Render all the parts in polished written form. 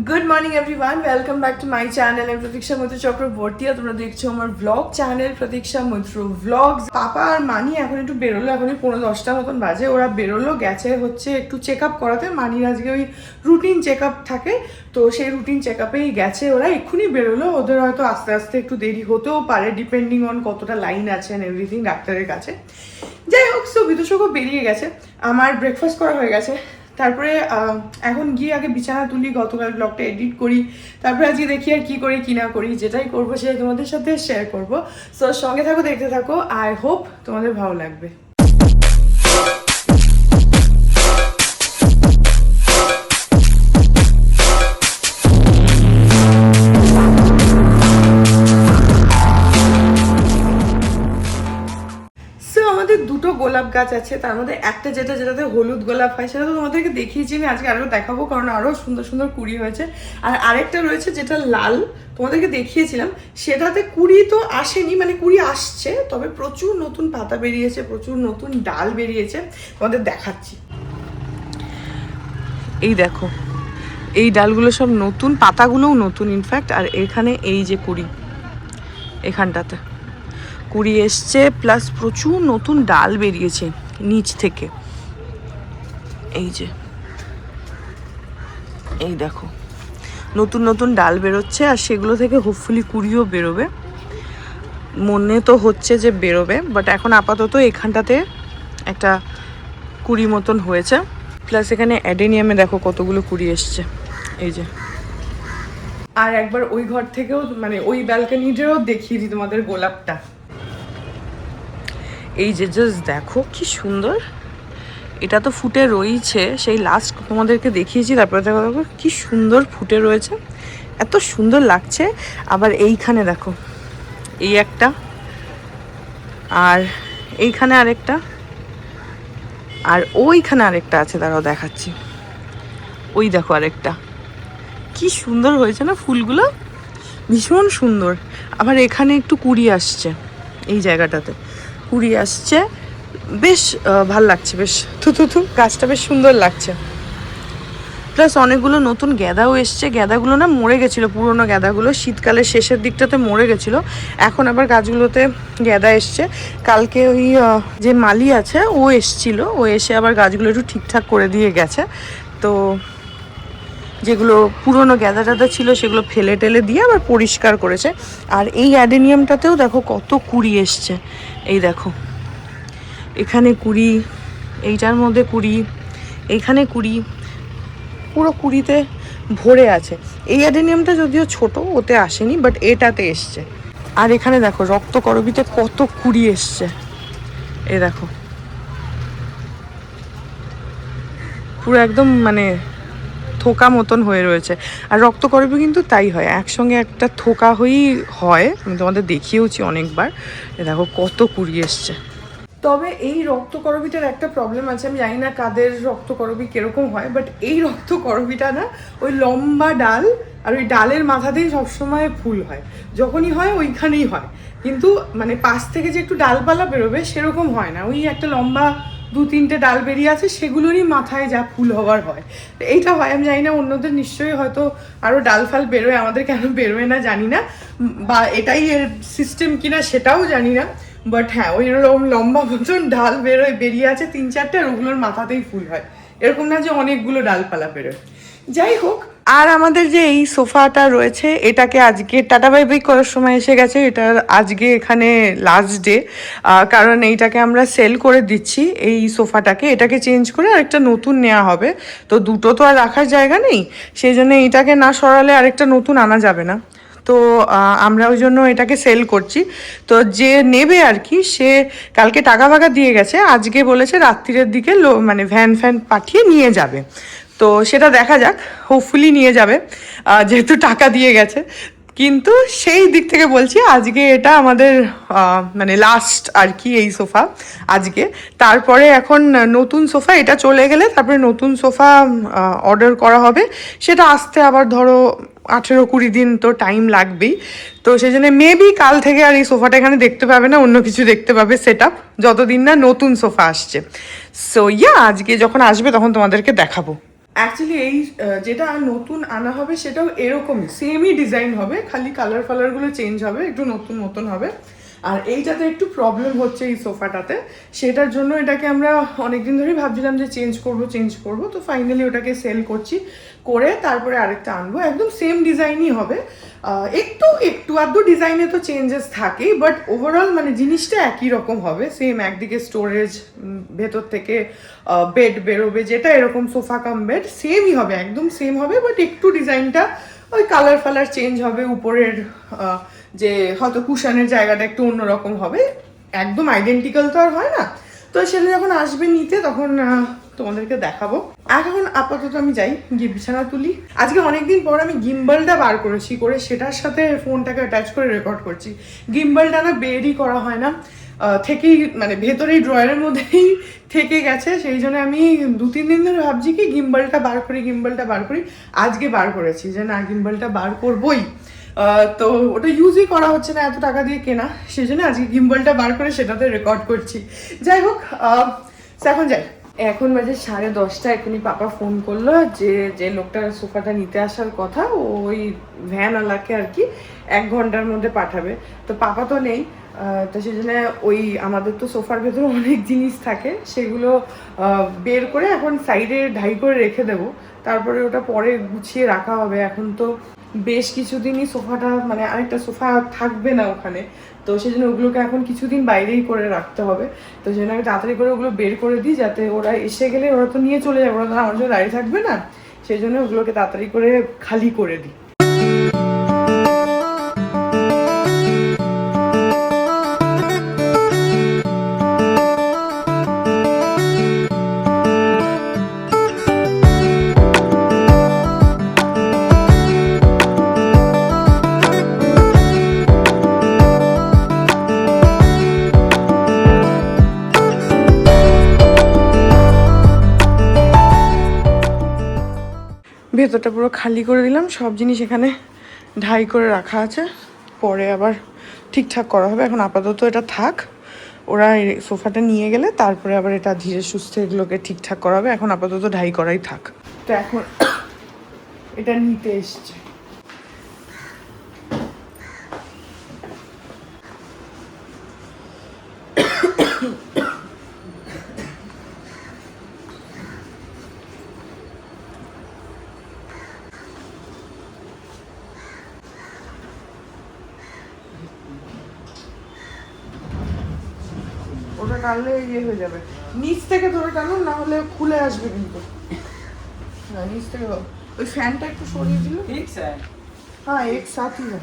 Good morning everyone, welcome back to my channel. আমি প্রতীক্ষা মৈত্র চক্রবর্তী আর তোমরা দেখছো আমার ব্লগ চ্যানেল প্রতীক্ষা মৈত্র ব্লগস। পাপা আর মানি এখন একটু বেরোলো, এখনই 9:10 মতন বাজে। ওরা বেরোলো, গেছে হচ্ছে একটু চেক আপ করাতে। মানির আজকে ওই রুটিন চেক আপ থাকে, তো সেই রুটিন চেক আপেই গেছে ওরা। এক্ষুনি বেরোলো। ওদের হয়তো আস্তে আস্তে একটু দেরি হতেও পারে, ডিপেন্ডিং অন কতটা লাইন আছে অ্যান্ড এভরিথিং ডাক্তারের কাছে। যাই হোক, সো বিদুষকও বেরিয়ে গেছে। আমার ব্রেকফাস্ট করা হয়ে গেছে। তারপরে এখন গিয়ে আগে বিছানা তুলি, গতকাল ব্লগটা এডিট করি, তারপরে আজকে দেখি আর কী করি কী না করি। যেটাই করবো সেটাই তোমাদের সাথে শেয়ার করবো। সো সঙ্গে থাকো, দেখতে থাকো। আই হোপ তোমাদের ভালো লাগবে। দুটো গোলাপ গাছ আছে, তার মধ্যে একটা যেটাতে হলুদ গোলাপ হয় সেটা তো তোমাদেরকে দেখিয়েছি আমি, আজকে আরও দেখাবো কারণ আরও সুন্দর সুন্দর কুড়ি হয়েছে। আর আরেকটা রয়েছে যেটা লাল, তোমাদেরকে দেখিয়েছিলাম, সেটাতে কুড়ি তো আসেনি, মানে কুড়ি আসছে, তবে প্রচুর নতুন পাতা বেরিয়েছে, প্রচুর নতুন ডাল বেরিয়েছে। তোমাদের দেখাচ্ছি, এই দেখো, এই ডালগুলো সব নতুন, পাতাগুলোও নতুন ইনফ্যাক্ট। আর এখানে এই যে কুড়ি, এখানটাতে কুড়ি এসছে, প্লাস প্রচুর নতুন ডাল বেরিয়েছে নিচ থেকে। এই যে, এই দেখো, নতুন নতুন ডাল বেরোচ্ছে, আর সেগুলো থেকে হোপফুলি কুড়িও বেরোবে। মনে তো হচ্ছে যে বেরোবে, বাট এখন আপাতত এখানটাতে একটা কুড়ি মতন হয়েছে। প্লাস এখানে অ্যাডেনিয়ামে দেখো কতগুলো কুড়ি এসছে, এই যে। আর একবার ওই ঘর থেকেও, মানে ওই ব্যালকনিটাও দেখিয়ে দিই তোমাদের গোলাপটা। এই যে জাস্ট দেখো কি সুন্দর, এটা তো ফুটে রয়েছে, সেই লাস্ট তোমাদেরকে দেখিয়েছি। তারপরে দেখো কি সুন্দর ফুটে রয়েছে, এত সুন্দর লাগছে। আবার এইখানে দেখো, এই একটা, আর এইখানে আরেকটা, আর ওইখানে আরেকটা আছে, দাঁড়াও দেখাচ্ছি। ওই দেখো আরেকটা, কি সুন্দর হয়েছে না ফুলগুলো, ভীষণ সুন্দর। আবার এখানে একটু কুড়ি আসছে, এই জায়গাটাতে কুড়ি আসছে, বেশ ভাল লাগছে, বেশ থু গাছটা বেশ সুন্দর লাগছে। প্লাস অনেকগুলো নতুন গ্যাদাও এসছে। গ্যাদাগুলো না মরে গেছিলো, পুরোনো গ্যাদাগুলো শীতকালের শেষের দিকটাতে মরে গেছিলো, এখন আবার গাছগুলোতে গ্যাদা এসছে। কালকে ওই যে মালি আছে ও এসছিল, ও এসে আবার গাছগুলো একটু ঠিকঠাক করে দিয়ে গেছে। তো যেগুলো পুরোনো গ্যাদা ট্যাদা ছিল সেগুলো ফেলে টেলে দিয়ে আবার পরিষ্কার করেছে। আর এই অ্যাডেনিয়ামটাতেও দেখো কত কুড়ি এসছে, এই দেখো, এখানে কুড়ি, এইটার মধ্যে কুড়ি, এইখানে কুড়ি, পুরো কুড়িতে ভরে আছে। এই অ্যাডেনিয়ামটা যদিও ছোট, ওতে আসেনি, বাট এটাতে এসছে। আর এখানে দেখো রক্তকরবীতে কত কুড়ি এসছে, এ দেখো, পুরো একদম মানে থোকা মতন হয়ে রয়েছে। আর রক্তকরবী কিন্তু তাই হয়, একসঙ্গে একটা থোকা হয়েই হয়, আমি তোমাদের দেখিয়েওছি অনেকবার। এ দেখো কত কুড়ি এসছে। তবে এই রক্তকরবীটার একটা প্রবলেম আছে, আমি জানি না কাদের রক্তকরবী কীরকম হয়, বাট এই রক্তকরবীটা না ওই লম্বা ডাল, আর ওই ডালের মাথাতেই সবসময় ফুল হয়, যখনই হয় ওইখানেই হয়। কিন্তু মানে পাশ থেকে যে একটু ডালপালা বেরোবে সেরকম হয় না, ওই একটা লম্বা 2-3টে ডাল বেরিয়ে আছে, সেগুলোরই মাথায় যা ফুল হওয়ার হয় এইটা হয়। আমি জানি না অন্যদের নিশ্চয়ই হয়তো আরও ডাল ফাল বেরোয়, আমাদের কেন বেরোয় না জানি না, বা এটাই এর সিস্টেম কিনা সেটাও জানি না। বাট হ্যাঁ, ওই লম্বা মতন ডাল বেরিয়ে আছে 3-4টে, আর ওগুলোর মাথাতেই ফুল হয়, এরকম না যে অনেকগুলো ডালপালা বেরোয়। যাই হোক, আর আমাদের যে এই সোফাটা রয়েছে, এটাকে আজকে টাটা বাই বাই করার সময় এসে গেছে। এটার আজকে এখানে লাস্ট ডে, কারণ এইটাকে আমরা সেল করে দিচ্ছি, এই সোফাটাকে। এটাকে চেঞ্জ করে আরেকটা নতুন নেওয়া হবে, তো দুটো তো আর রাখার জায়গা নেই, সেই জন্য এইটাকে না সরালে আরেকটা নতুন আনা যাবে না। তো আমরা ওই জন্য এটাকে সেল করছি। তো যে নেবে আর কি, সে কালকে টাকা ফাকা দিয়ে গেছে, আজকে বলেছে রাত্রিরের দিকে মানে ভ্যান পাঠিয়ে নিয়ে যাবে। তো সেটা দেখা যাক, হোপফুলি নিয়ে যাবে, যেহেতু টাকা দিয়ে গেছে। কিন্তু সেই দিক থেকে বলছি, আজকে এটা আমাদের মানে লাস্ট আর কি এই সোফা আজকে। তারপরে এখন নতুন সোফা, এটা চলে গেলে তারপরে নতুন সোফা অর্ডার করা হবে, সেটা আসতে আবার ধরো 18-20 দিন তো টাইম লাগবেই। তো সেই জন্য মেবি কাল থেকে আর এই সোফাটা এখানে দেখতে পাবে না, অন্য কিছু দেখতে পাবে সেট আপ, যতদিন না নতুন সোফা আসছে। সো ইয়া, আজকে যখন আসবে তখন তোমাদেরকে দেখাবো। অ্যাকচুয়ালি এই যেটা নতুন আনা হবে সেটাও এরকমই সেমই ডিজাইন হবে, খালি কালার ফালারগুলো চেঞ্জ হবে, একটু নতুন নতুন হবে। আর এইটাতে একটু প্রবলেম হচ্ছে এই সোফাটাতে, সেটার জন্য এটাকে আমরা অনেকদিন ধরেই ভাবছিলাম যে চেঞ্জ করব, তো ফাইনালি ওটাকে সেল করছি, করে তারপরে আরেকটা আনবো, একদম সেম ডিজাইনই হবে। একটু আধটু ডিজাইনে তো চেঞ্জেস থাকেই, বাট ওভারঅল মানে জিনিসটা একই রকম হবে, সেম। একদিকে স্টোরেজ, ভেতর থেকে বেড বেরোবে, যেটা এরকম সোফা কাম বেড সেমই হবে, একদম সেম হবে, বাট একটু ডিজাইনটা ওই কালার ফালার চেঞ্জ হবে, উপরের যে হয়তো কুশনের জায়গাটা একটু অন্যরকম হবে, একদম আইডেন্টিক্যাল তো আর হয় না। তো সেটা যখন আসবে নিতে তখন তোমাদেরকে দেখাবো। এখন আপাতত আমি যাই গিয়ে বিছানা তুলি। আজকে অনেকদিন পর আমি গিম্বলটা বার করেছি, করে সেটার সাথে ফোনটাকে অ্যাটাচ করে রেকর্ড করছি। গিম্বলটা না বেরই করা হয় না, থেকেই মানে ভেতরেই ড্রয়ারের মধ্যেই থেকে গেছে, সেই জন্য আমি 2-3 দিন ধরে ভাবছি কি গিম্বলটা বার করি। আজকে বার করেছি যে না, গিম্বলটা বার করবই। তো ওটা ইউজই করা হচ্ছে না, এত টাকা দিয়ে কেনা, সেই জন্য আজকে গিম্বলটা বার করে সেটাতে রেকর্ড করছি। যাই হোক, এখন যাই। এখন বাজে 10:30। এখনই পাপা ফোন করলো যে লোকটা সোফাটা নিতে আসার কথা, ওই ভ্যানওয়ালাকে আর কি 1 ঘন্টার মধ্যে পাঠাবে। তো পাপা তো নেই, তো সেই জন্য ওই আমাদের তো সোফার ভেতরে অনেক জিনিস থাকে, সেগুলো বের করে এখন সাইডে ঢাই করে রেখে দেবো, তারপরে ওটা পরে গুছিয়ে রাখা হবে। এখন তো বেশ কিছুদিনই সোফাটা মানে আরেকটা সোফা থাকবে না ওখানে, তো সেই জন্য ওগুলোকে এখন কিছুদিন বাইরেই করে রাখতে হবে। তো সেই জন্য আমি তাড়াতাড়ি করে ওগুলো বের করে দিই, যাতে ওরা এসে গেলে ওরা তো নিয়ে চলে যাবে, ওরা তো আমার জন্য দাঁড়িয়ে থাকবে না, সেই জন্য ওগুলোকে তাড়াতাড়ি করে খালি করে দিই। ভেতরটা পুরো খালি করে দিলাম, সব জিনিস এখানে ঢাই করে রাখা আছে, পরে আবার ঠিকঠাক করা হবে। এখন আপাতত এটা থাক, ওরা এই সোফাটা নিয়ে গেলে তারপরে আবার এটা ধীরে সুস্থে এগুলোকে ঠিকঠাক করা হবে। এখন আপাতত ঢাই করাই থাক। তো এখন এটা নিতে এসছে। ওটা টানলে ইয়ে হয়ে যাবে, নিচ থেকে ধরে টানুন, না হলে খুলে আসবে কিন্তু। হ্যাঁ, নিচ থেকে ওই ফ্যানটা একটু সরিয়ে দিল। হ্যাঁ, এক সাথ ही है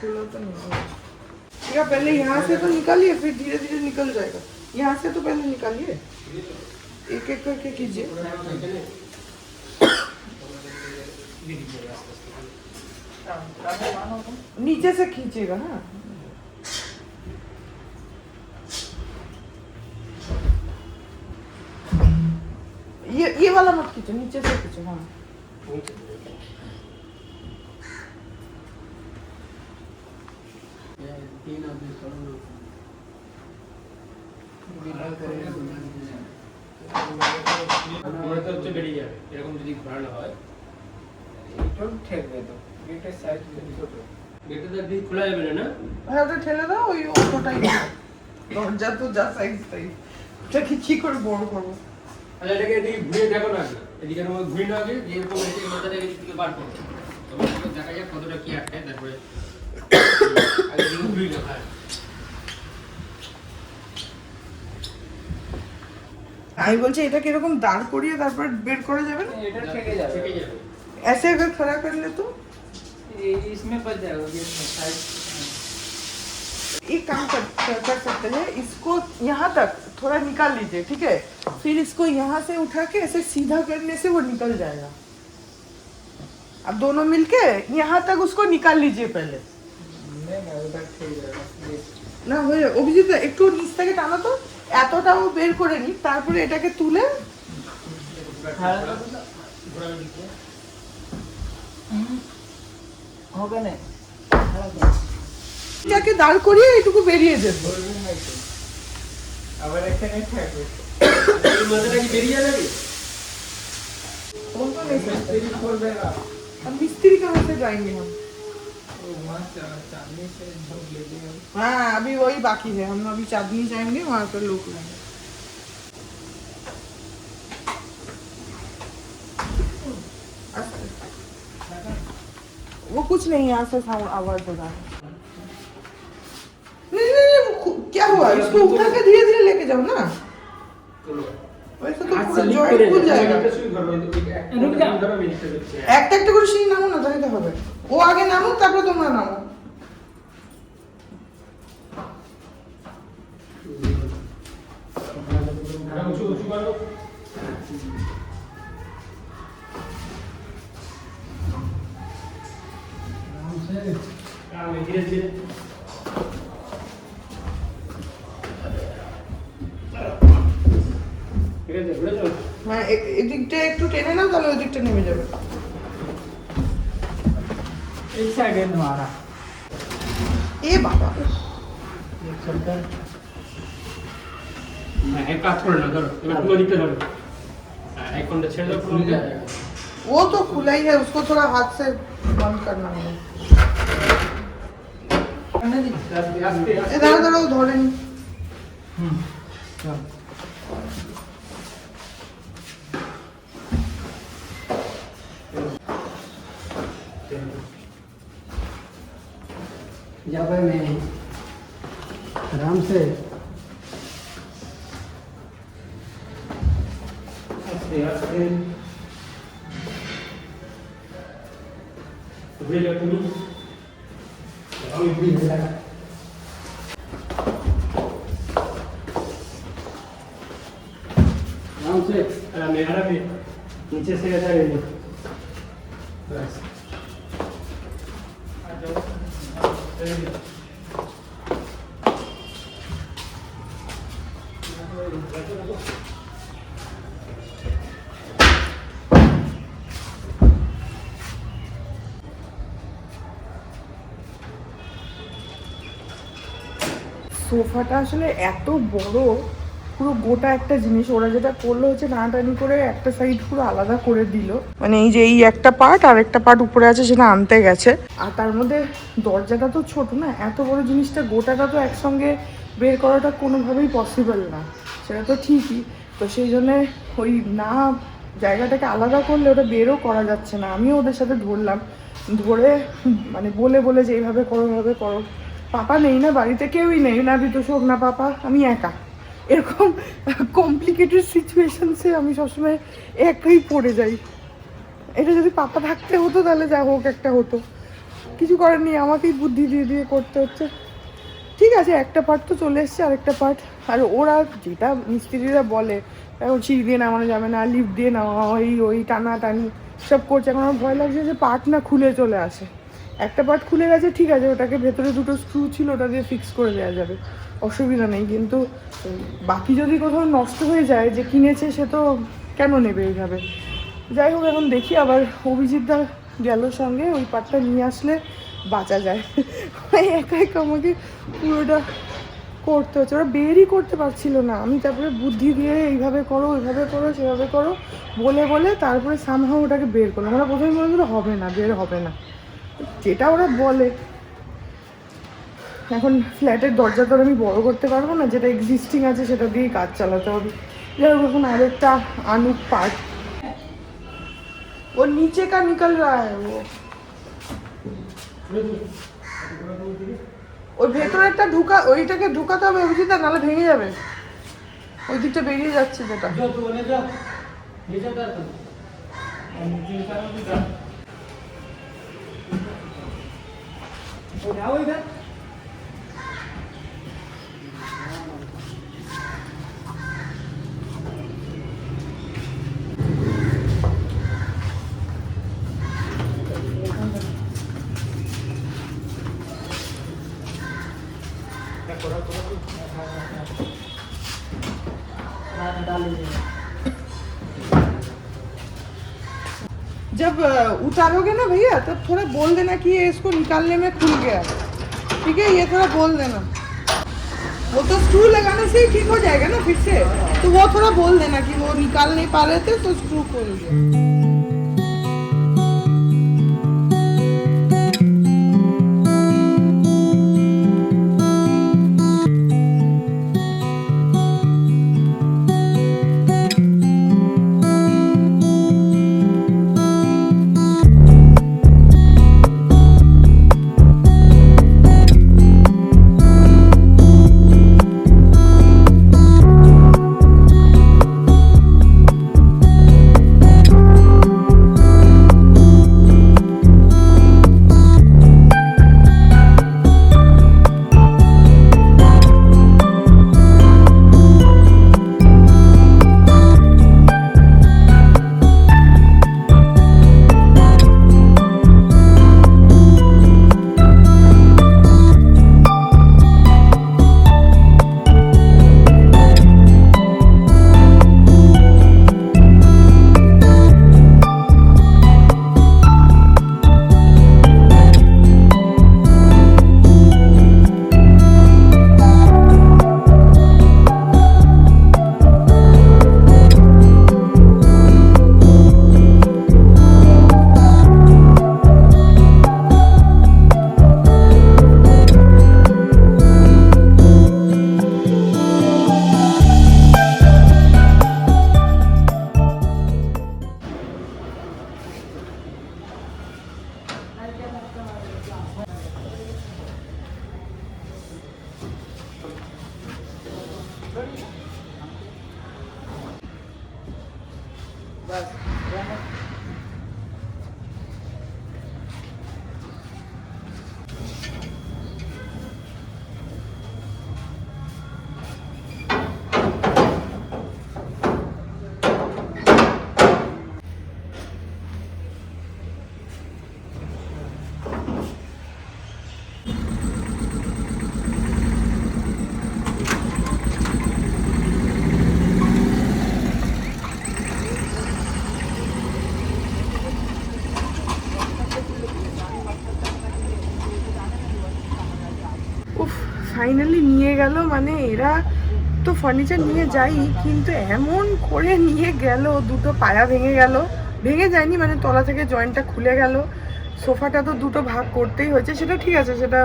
खुला तो नहीं। या पहले यहाँ से तो निकालिए, फिर धीरे धीरे निकल जाएगा। यहाँ से तो पहले निकालिए, एक एक करके कीजिए। नीचे से खींचेगा। हाँ, ये वाला मत खींचो, नीचे से खींचो। हाँ, এরকম যদি ঘোরানো হয় ঠেকবে, তো গেটের সাইজ ছোট, গেটে তো একদিন খোলা যাবে না। হ্যাঁ, ওটা ঠেলে দাও, ওই অতটাই দরজা তো যা সাইজ তাই, এটাকে কি করে বড় করবো? আচ্ছা, এটাকে এদিকে ঘুরিয়ে দেখো না, এদিকে ঘুরি না আগে, যেরকম এদিকে মাথাটাকে এদিকে বার করো, তখন দেখা যায় কতটা কি আটকায়, তারপরে আগে এদিকে ঘুরি না। আমি বলছি এটাকে এরকম দাঁড় করিয়ে তারপর বের করা যাবে না? এটা থেকে যাবে। ऐसे अगर खड़ा कर ले तो इसमें बच जाएगा, ये साइज। एक काम कर सकते हैं, इसको यहाँ तक थोड़ा निकाल लीजिए, ठीक है? फिर इसको यहाँ से उठा के ऐसे सीधा करने से वो निकल जाएगा। अब दोनों मिलके यहाँ तक उसको निकाल लीजिए पहले। না হয়ে অভিজিৎ একটু নিচ থেকে টানো তো, এতটাও বের করে নি, তারপরে এটাকে তুলে ঘোরানোর দিকে হবে না যাকে দাঁড় করিয়ে এইটুকু বেরিয়ে যেত। আবার এখানে থাকবে এই মাথাটা কি বেরিয়ে যাবে? देरी कर देगा अब मिस्त्री कहाँ से जाएंगे हम? वो वहाँ चांदनी से झोंक ले देगा हाँ अभी वही बाकी है, हम अभी चांदनी जाएंगे, वहाँ पर लोग लाएंगे। वो कुछ नहीं, यहाँ से आवाज हो रहा है। नहीं नहीं नहीं, क्या हुआ? इसको उठा के धीरे धीरे लेके जाओ ना, वैसे तो पूरा जॉइंट खुल जाएगा। रुक जा ধরো মিনিটটা দেখছি একটা একটা করে সিঁড়ি নামো না, তাহলে তো হবে। ও আগে নামো, তারপর তোমরা নামো। উঁচু উঁচু করো ধীরে ধীরে ঠিক আছে বুঝেছো হ্যাঁ এদিকটা একটু টেনে নাও, তাহলে ওই দিকটা নেমে যাবে। एक साइड है हमारा এ বাবা, एक चक्कर হ্যাঁ এক কাজ করে না ধরো এবার পুরো দিকটা ধরো হ্যাঁ এক ঘন্টা ছেড়ে দাও পুরো দিকটা वो तो खुला ही है, उसको थोड़ा हाथ से बंद करना है। करने दी আস্তে আস্তে ए दाঁড়া দাঁড়াও, ধরে নি। चल जावे में आराम से আস্তে আস্তে ঘুরে যাও তুমি আমি ঘুরে যাই आराम से आराम नीचे से ऐसा रहने बस সোফাটা আসলে এত বড়, পুরো গোটা একটা জিনিস। ওরা যেটা করলো হচ্ছে টানাটানি করে একটা সাইড পুরো আলাদা করে দিল, মানে এই যে এই একটা পার্ট আর একটা পার্ট উপরে আছে, সেটা আনতে গেছে। আর তার মধ্যে দরজাটা তো ছোট না, এত বড় জিনিসটা গোটাটা তো একসঙ্গে বের করাটা কোনোভাবেই পসিবল না, সেটা তো ঠিকই। তো সেই জন্যে ওই না জায়গাটাকে আলাদা করলে ওটা বেরও করা যাচ্ছে না। আমিও ওদের সাথে ধরলাম, ধরে মানে বলে বলে যে এইভাবে করো, এইভাবে করো। পাপা নেই না বাড়িতে, কেউই নেই, না বিতোষক না পাপা, আমি একা। এরকম কমপ্লিকেটেড সিচুয়েশনসে আমি সবসময় একাই পড়ে যাই। এটা যদি পাপা থাকতে হতো তাহলে যা হোক একটা হতো, কিছু করার নেই, আমাকেই বুদ্ধি দিয়ে দিয়ে করতে হচ্ছে। ঠিক আছে, একটা পার্ট তো চলে এসছে, আরেকটা পার্ট। আর ওরা যেটা মিস্ত্রিরা বলে, এখন সিঁড়ি দিয়ে নামানো যাবে না, লিফট দিয়ে নামা, ওই টানা টানি সব করছে। এখন আমার ভয় লাগছে যে পার্ট না খুলে চলে আসে। একটা পার্ট খুলে গেছে, ঠিক আছে, ওটাকে ভেতরে দুটো স্ক্রু ছিল, ওটা দিয়ে ফিক্স করে দেওয়া যাবে, অসুবিধা নেই। কিন্তু বাকি যদি কোথাও নষ্ট হয়ে যায়, যে কিনেছে সে তো কেন নেবে এইভাবে। যাই হোক, এখন দেখি আবার অভিজিৎদা গেল সঙ্গে, ওই পার্টটা নিয়ে আসলে বাঁচা যায়। একা একা আমাকে পুরোটা করতে হচ্ছে, ওরা বেরই করতে পারছিল না। আমি তারপরে বুদ্ধি দিয়ে এইভাবে করো, ওইভাবে করো, সেভাবে করো বলে বলে তারপরে সামহাও ওটাকে বের করলাম। ওরা প্রথমে বলছিল হবে না, বের হবে না, যেটা ওরা বলে। এখন ফ্ল্যাটের দরজা তো আমি বড় করতে পারবো না, যেটা এক্সিস্টিং আছে সেটা দিয়েই কাজ চালাতে হবে। যাই হোক, এখন আরেকটা আনুক পার্ট, ও নিচে কা নিকল রা হ্যায়, ও ওই ভেতরে একটা ঢুকা, ওইটাকে ঢুকাতে হবে অভিজিৎ, নাহলে ভেঙে যাবে। ওই দিকটা বেরিয়ে যাচ্ছে যেটা। जो तू ने जा नीचे उतर तू नीचे उतर ओ जाओ इधर जब उतारोगे ना भैया तब थोड़ा बोल देना कि ये इसको निकालने में खुल गया, ठीक है, ये थोड़ा बोल देना। वो तो स्क्रू लगाने से ही ठीक हो जाएगा ना फिर से, तो वो थोड़ा बोल देना कि वो निकाल नहीं पा रहे थे तो स्क्रू खोल गया। ফাইনালি নিয়ে গেল, মানে এরা তো ফার্নিচার নিয়ে যাই কিন্তু এমন করে নিয়ে গেল, দুটো পায়া ভেঙে গেল, ভেঙে যায়নি মানে তলা থেকে জয়েন্টটা খুলে গেল। সোফাটা তো দুটো ভাগ করতেই হয়েছে, সেটা ঠিক আছে, সেটা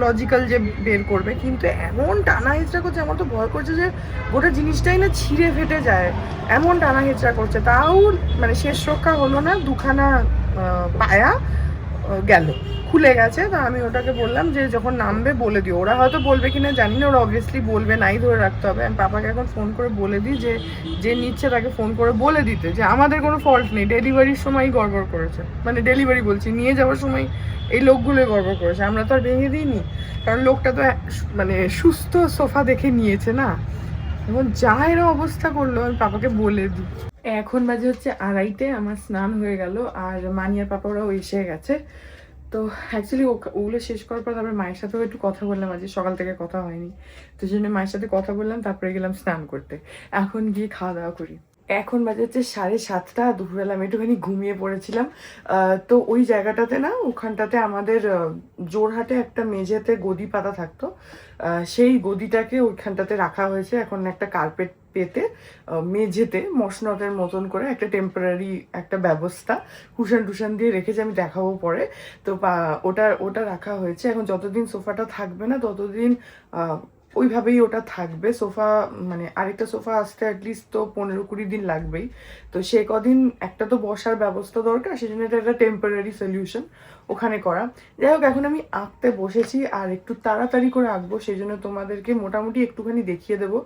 লজিক্যাল যে বের করবে, কিন্তু এমন টানা হেঁচড়া করছে, আমার তো ভয় করছে যে গোটা জিনিসটাই না ছিঁড়ে ফেটে যায়, এমন টানা হেঁচড়া করছে। তাও মানে শেষ রক্ষা হলো না, দুখানা পায়া গেল, খুলে গেছে। তো আমি ওটাকে বললাম যে যখন নামবে বলে দিও, ওরা হয়তো বলবে কিনা জানি না, ওরা অবভিয়াসলি বলবে, নাই ধরে রাখতে হবে। আমি পাপাকে এখন ফোন করে বলে দিই যে যে নিচ্ছে তাকে ফোন করে বলে দিতে যে আমাদের কোনো ফল্ট নেই, ডেলিভারির সময় গড়বড় করেছে, মানে ডেলিভারি বলছি, নিয়ে যাওয়ার সময় এই লোকগুলোই গড়বড় করেছে, আমরা তো আর ভেঙে দিইনি, কারণ লোকটা তো মানে সুস্থ সোফা দেখে নিয়েছে না। এখন যা এরা অবস্থা করলো, আমি পাপাকে বলে দিই। এখন বাজে হচ্ছে 2:30, আমার স্নান হয়ে গেল আর মানিয়ার পাপা ওরাও এসে গেছে। তো অ্যাকচুয়ালি ওগুলো শেষ করার পর তারপরে মায়ের সাথেও একটু কথা বললাম, আজকে সকাল থেকে কথা হয়নি, তো জন্য মায়ের সাথে কথা বললাম, তারপরে গেলাম স্নান করতে। এখন গিয়ে খাওয়া দাওয়া করি। এখন বাজে হচ্ছে 7:30, দুপুরবেলা আমি একটুখানি ঘুমিয়ে পড়েছিলাম। তো ওই জায়গাটাতে না, ওখানটাতে আমাদের জোরহাটে একটা মেঝেতে গদি পাতা থাকতো, সেই গদিটাকে ওইখানটাতে রাখা হয়েছে এখন একটা কার্পেট পেতে, মেঝেতে মশনতের মতন করে একটা টেম্পোরারি একটা ব্যবস্থা, কুশন টুশন দিয়ে রেখেছে, আমি দেখাবো পরে। তো ওটা রাখা হয়েছে। এখন যতদিন সোফাটা থাকবে না ততদিন ওইভাবেই ওটা থাকবে। সোফা মানে আরেকটা সোফা আসতে অ্যাটলিস্ট তো 15-20 দিন লাগবেই, তো সে কদিন একটা তো বসার ব্যবস্থা দরকার, সেই জন্য এটা একটা টেম্পোরারি সলিউশন ওখানে করা। যাই হোক, এখন আমি আঁকতে বসেছি আর একটু তাড়াতাড়ি করে আঁকবো, সেই জন্য তোমাদেরকে মোটামুটি একটুখানি দেখিয়ে দেবো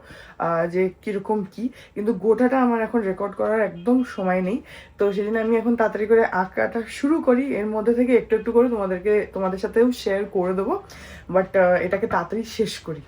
যে কীরকম কি, কিন্তু গোটাটা আমার এখন রেকর্ড করার একদম সময় নেই, তো সেই জন্য আমি এখন তাড়াতাড়ি করে আঁকাটা শুরু করি, এর মধ্যে থেকে একটু একটু করে তোমাদের সাথেও শেয়ার করে দেবো, বাট এটাকে তাড়াতাড়ি শেষ করি।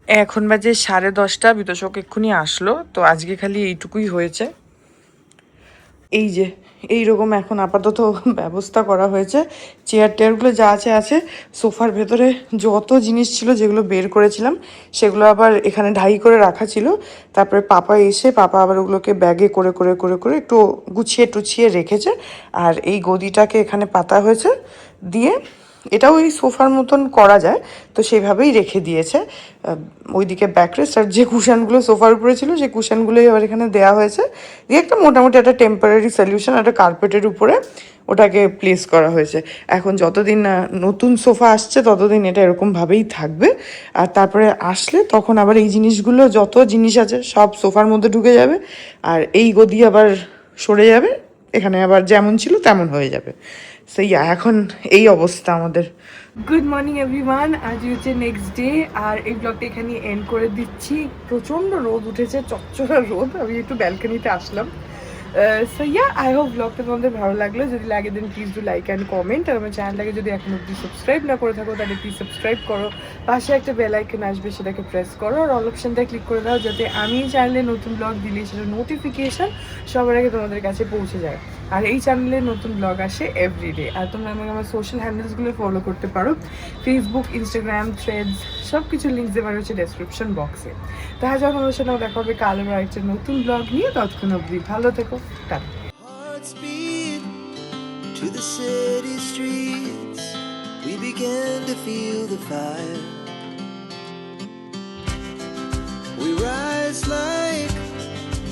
এখন বাজে 10:30, বিতোষক এক্ষুনি আসলো, তো আজকে খালি এইটুকুই হয়েছে। এই যে এইরকম এখন আপাতত ব্যবস্থা করা হয়েছে। চেয়ার টেয়ারগুলো যা আছে আছে, সোফার ভেতরে যত জিনিস ছিল যেগুলো বের করেছিলাম সেগুলো আবার এখানে ঢাই করে রাখা ছিল। তারপরে পাপা আবার ওগুলোকে ব্যাগে করে করে করে করে একটু গুছিয়ে টুছিয়ে রেখেছে। আর এই গদিটাকে এখানে পাতা হয়েছে দিয়ে, এটাও ওই সোফার মতন করা যায়, তো সেইভাবেই রেখে দিয়েছে। ওইদিকে ব্যাকরেস্ট আর যে কুশানগুলো সোফার উপরে ছিল সেই কুশানগুলোই আবার এখানে দেওয়া হয়েছে, দিয়ে একটা মোটামুটি একটা টেম্পোরারি সলিউশন একটা কার্পেটের উপরে ওটাকে প্লেস করা হয়েছে। এখন যতদিন না নতুন সোফা আসছে ততদিন এটা এরকমভাবেই থাকবে। আর তারপরে আসলে তখন আবার এই জিনিসগুলো যত জিনিস আছে সব সোফার মধ্যে ঢুকে যাবে, আর এই গদি আবার সরে যাবে, এখানে আবার যেমন ছিল তেমন হয়ে যাবে। সেই এখন এই অবস্থা আমাদের। গুড মর্নিং এভরিওয়ান, আজ হচ্ছে নেক্সট ডে, আর এই ব্লগটা এখানে এন্ড করে দিচ্ছি। প্রচণ্ড রোদ উঠেছে, চচ্চড়া রোদ। আমি একটু ব্যালকনিতে আসলাম। সো ইয়া, আই হোপ ব্লগটা তোমাদের ভালো লাগলো। যদি লাগে then please do like and comment. আর আমার চ্যানেলটাকে যদি এখন অব্দি সাবস্ক্রাইব না করে থাকো তাহলে প্লিজ সাবস্ক্রাইব করো। পাশে একটা বেল আইকন আসবে, সেটাকে প্রেস করো, আর অল অপশনটা ক্লিক করে দাও, যাতে আমি চ্যানেলে নতুন ব্লগ দিলে সেটা নোটিফিকেশান সবার আগে তোমাদের কাছে পৌঁছে যায়। আর এই চ্যানেলে নতুন ব্লগ আসে এভরিডে। আর তোমরা আমাকে আমার সোশ্যাল হ্যান্ডেলসগুলো ফলো করতে পারো, ফেসবুক, ইনস্টাগ্রাম, থ্রেডস, সব কিছু লিঙ্ক দেওয়া রয়েছে ডেসক্রিপশন বক্সে। তাহলে যখন আমার সাথে দেখা হবে কাল আবার একটা নতুন ব্লগ নিয়ে, ততক্ষণ অবধি ভালো থেকো, tata. To the city streets, we began to feel the fire. We rise like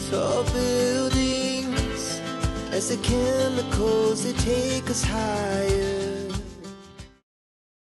tall buildings as the chemicals they take us higher.